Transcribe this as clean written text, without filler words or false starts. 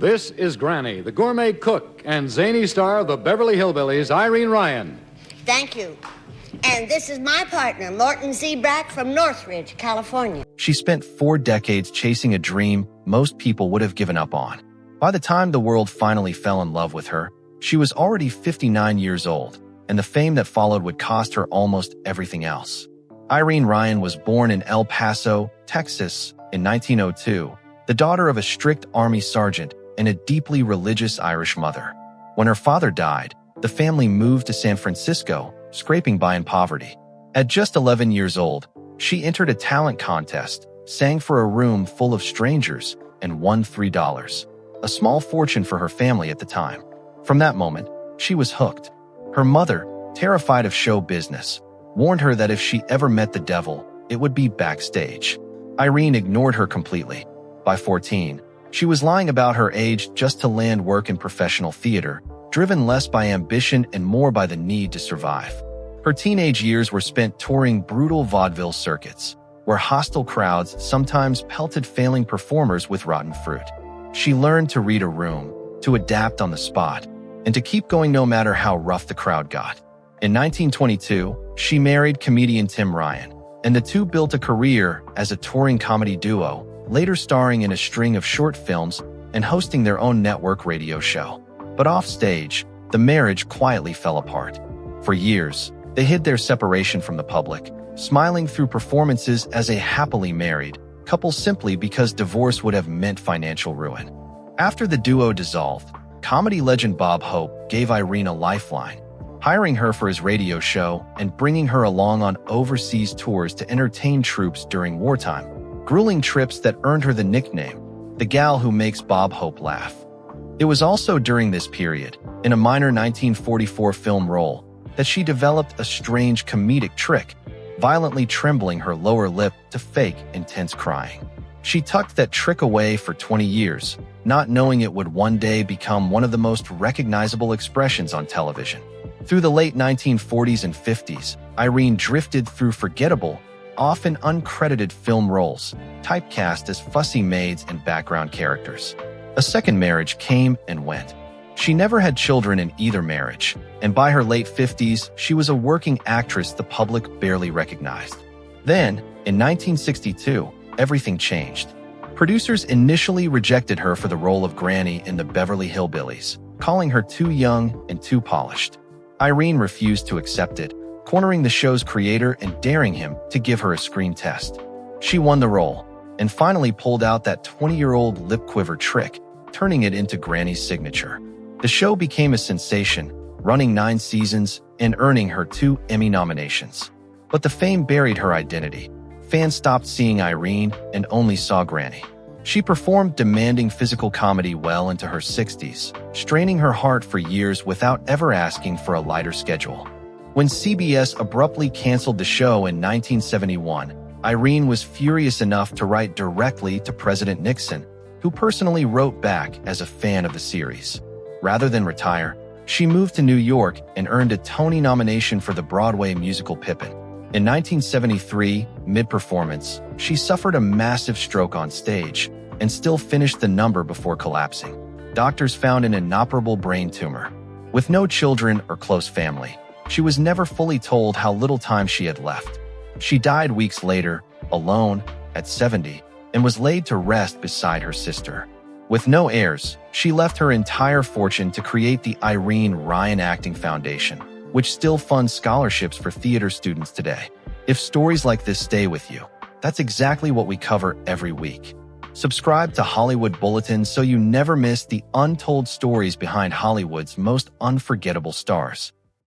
This is Granny, the gourmet cook and zany star of the Beverly Hillbillies, Irene Ryan. Thank you. And this is my partner, Morton Zebrack from Northridge, California. She spent 4 decades chasing a dream most people would have given up on. By the time the world finally fell in love with her, she was already 59 years old, and the fame that followed would cost her almost everything else. Irene Ryan was born in El Paso, Texas, in 1902, the daughter of a strict Army sergeant and a deeply religious Irish mother. When her father died, the family moved to San Francisco, scraping by in poverty. At just 11 years old, she entered a talent contest, sang for a room full of strangers, and won $3, a small fortune for her family at the time. From that moment, she was hooked. Her mother, terrified of show business, warned her that if she ever met the devil, it would be backstage. Irene ignored her completely. By 14, she was lying about her age just to land work in professional theater, driven less by ambition and more by the need to survive. Her teenage years were spent touring brutal vaudeville circuits, where hostile crowds sometimes pelted failing performers with rotten fruit. She learned to read a room, to adapt on the spot, and to keep going no matter how rough the crowd got. In 1922, she married comedian Tim Ryan, and the two built a career as a touring comedy duo, later starring in a string of short films and hosting their own network radio show. But offstage, the marriage quietly fell apart. For years, they hid their separation from the public, smiling through performances as a happily married couple simply because divorce would have meant financial ruin. After the duo dissolved, comedy legend Bob Hope gave Irene a lifeline, hiring her for his radio show and bringing her along on overseas tours to entertain troops during wartime. Grueling trips that earned her the nickname, the gal who makes Bob Hope laugh. It was also during this period, in a minor 1944 film role, that she developed a strange comedic trick, violently trembling her lower lip to fake intense crying. She tucked that trick away for 20 years, not knowing it would one day become one of the most recognizable expressions on television. Through the late 1940s and 50s, Irene drifted through forgettable, often uncredited film roles, typecast as fussy maids and background characters. A second marriage came and went. She never had children in either marriage, and by her late 50s, she was a working actress the public barely recognized. Then, in 1962, everything changed. Producers initially rejected her for the role of Granny in the Beverly Hillbillies, calling her too young and too polished. Irene refused to accept it, cornering the show's creator and daring him to give her a screen test. She won the role, and finally pulled out that 20-year-old lip quiver trick, turning it into Granny's signature. The show became a sensation, running 9 seasons and earning her 2 Emmy nominations. But the fame buried her identity. Fans stopped seeing Irene and only saw Granny. She performed demanding physical comedy well into her 60s, straining her heart for years without ever asking for a lighter schedule. When CBS abruptly canceled the show in 1971, Irene was furious enough to write directly to President Nixon, who personally wrote back as a fan of the series. Rather than retire, she moved to New York and earned a Tony nomination for the Broadway musical Pippin. In 1973, mid-performance, she suffered a massive stroke on stage and still finished the number before collapsing. Doctors found an inoperable brain tumor. With no children or close family, she was never fully told how little time she had left. She died weeks later, alone, at 70, and was laid to rest beside her sister. With no heirs, she left her entire fortune to create the Irene Ryan Acting Foundation, which still funds scholarships for theater students today. If stories like this stay with you, that's exactly what we cover every week. Subscribe to Hollywood Bulletin so you never miss the untold stories behind Hollywood's most unforgettable stars.